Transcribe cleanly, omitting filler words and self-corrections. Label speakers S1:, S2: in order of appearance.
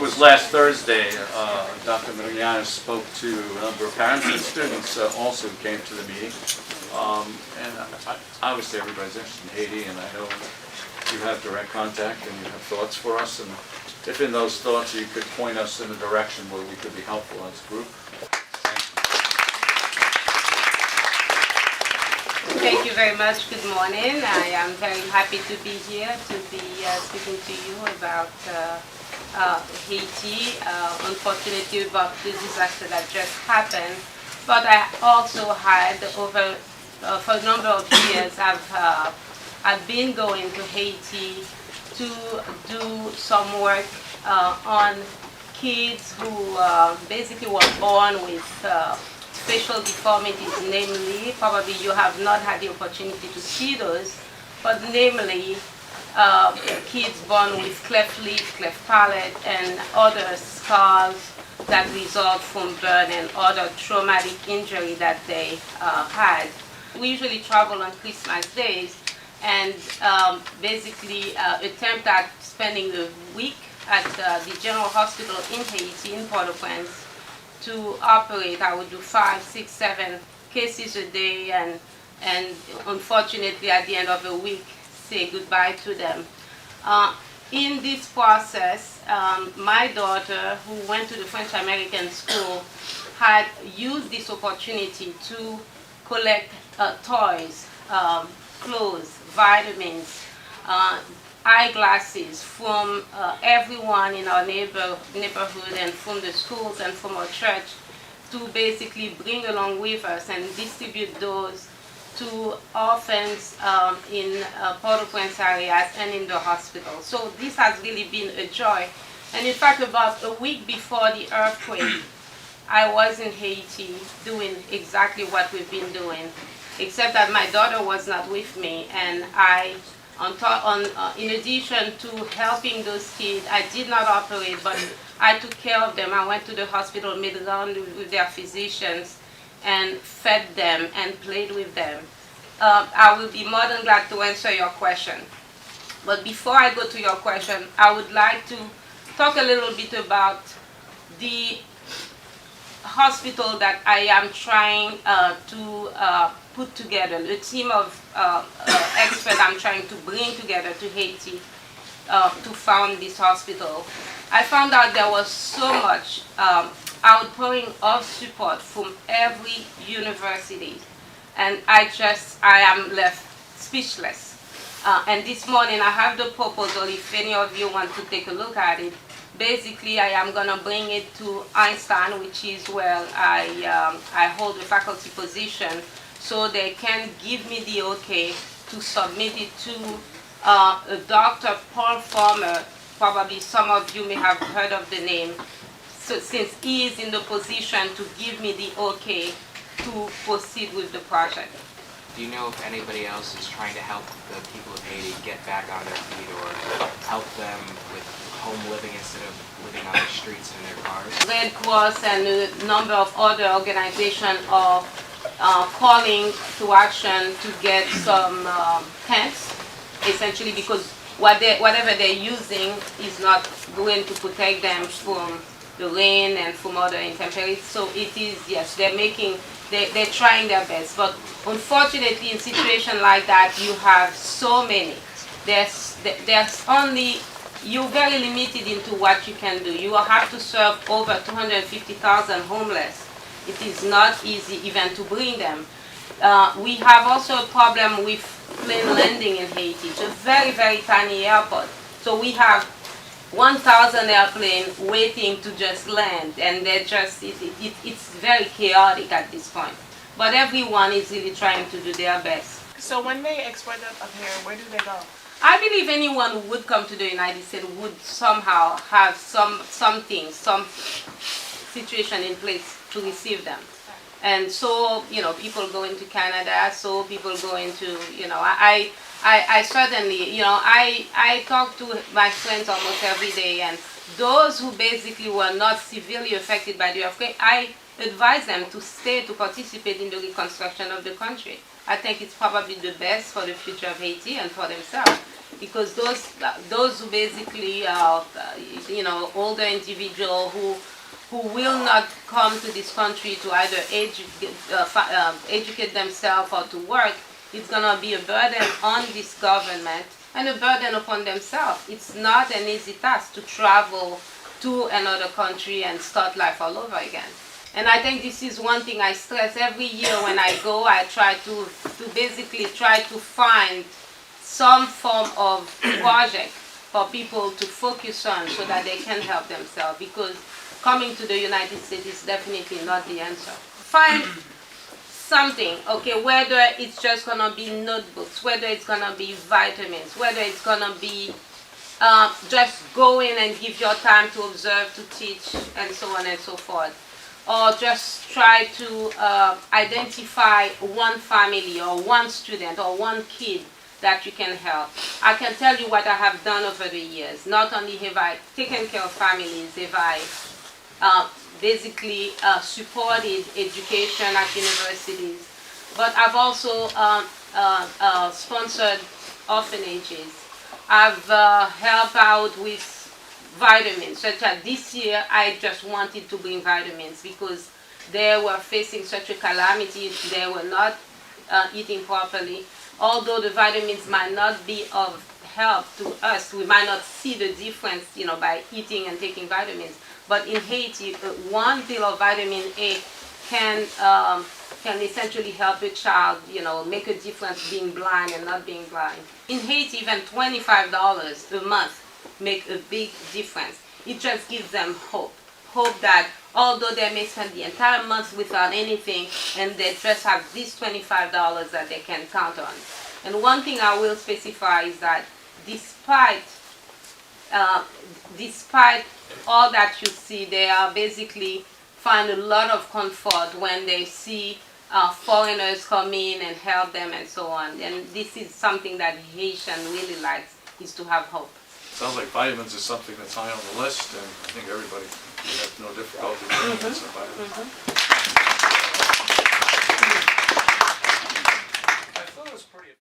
S1: was last Thursday, Dr. Mariana spoke to a number of parents and students also who came to the meeting. And obviously everybody's interested in Haiti, and I know you have direct contact and you have thoughts for us. And if in those thoughts you could point us in a direction where we could be helpful as a group.
S2: Thank you very much. Good morning. I am very happy to be here to be speaking to you about Haiti, unfortunately about the disaster that just happened. But I also had over for a number of years I've been going to Haiti to do some work on kids who basically were born with facial deformities, namely, probably you have not had the opportunity to see those, but namely kids born with cleft lip, cleft palate, and other scars that result from burn and other traumatic injury that they had. We usually travel on Christmas days and basically attempt at spending a week at the General Hospital in Haiti, in Port-au-Prince, to operate. I would do 5, 6, 7 cases a day, and unfortunately at the end of the week say goodbye to them. In this process, my daughter, who went to the French American school, had used this opportunity to collect toys, clothes, vitamins, eyeglasses from everyone in our neighborhood and from the schools and from our church, to basically bring along with us and distribute those to orphans in Port-au-Prince areas and in the hospital. So this has really been a joy. And in fact, about a week before the earthquake, I was in Haiti doing exactly what we've been doing, except that my daughter was not with me, and in addition to helping those kids, I did not operate, but I took care of them. I went to the hospital, made round with their physicians, and fed them and played with them. I will be more than glad to answer your question. But before I go to your question, I would like to talk a little bit about the hospital that I am trying to put together, the team of experts I'm trying to bring together to Haiti to found this hospital. I found out there was so much outpouring of support from every university, and I am left speechless. And this morning I have the proposal, if any of you want to take a look at it. Basically, I am going to bring it to Einstein, which is where I hold a faculty position, so they can give me the okay to submit it to Dr. Paul Farmer. Probably some of you may have heard of the name. So since he is in the position to give me the okay to proceed with the project.
S3: Do you know if anybody else is trying to help the people of Haiti get back on their feet, or help them with home living instead of living on the streets in their cars?
S2: Red Cross and a number of other organizations are calling to action to get some tents, essentially because whatever they're using is not going to protect them from the rain and from other intemperies. So it is, yes, they're trying their best. But unfortunately, in situations like that, you have so many. There's only, you're very limited into what you can do. You will have to serve over 250,000 homeless. It is not easy even to bring them. We have also a problem with plane landing in Haiti. It's a very, very tiny airport. So we have 1,000 airplanes waiting to just land, and they're just, it's very chaotic at this point. But everyone is really trying to do their best.
S4: So when they export them up here, where do they go?
S2: I believe anyone who would come to the United States would somehow have some situation in place to receive them. And so, people go into Canada, so people go into, I certainly, I talk to my friends almost every day, and those who basically were not severely affected by the earthquake, I advise them to stay to participate in the reconstruction of the country. I think it's probably the best for the future of Haiti and for themselves. because those who basically older individual who will not come to this country to either educate themselves or to work, it's gonna be a burden on this government and a burden upon themselves. It's not an easy task to travel to another country and start life all over again. And I think this is one thing I stress every year when I go. I try to basically try to find some form of project for people to focus on so that they can help themselves, because coming to the United States is definitely not the answer. Find something, okay, whether it's just gonna be notebooks, whether it's gonna be vitamins, whether it's gonna be just go in and give your time to observe, to teach, and so on and so forth. Or just try to identify one family or one student or one kid that you can help. I can tell you what I have done over the years. Not only have I taken care of families, have I basically supported education at universities, but I've also sponsored orphanages. I've helped out with vitamins, such as this year I just wanted to bring vitamins because they were facing such a calamity. They were not eating properly. Although the vitamins might not be of help to us, we might not see the difference, by eating and taking vitamins. But in Haiti, one pill of vitamin A can essentially help a child, make a difference being blind and not being blind. In Haiti, even $25 a month make a big difference. It just gives them hope. Hope that although they may spend the entire month without anything, and they just have this $25 that they can count on. And one thing I will specify is that despite all that you see, they are basically find a lot of comfort when they see foreigners come in and help them and so on. And this is something that Haitian really likes, is to have hope.
S1: Sounds like vitamins is something that's high on the list, and I think everybody would have no difficulty getting some vitamins.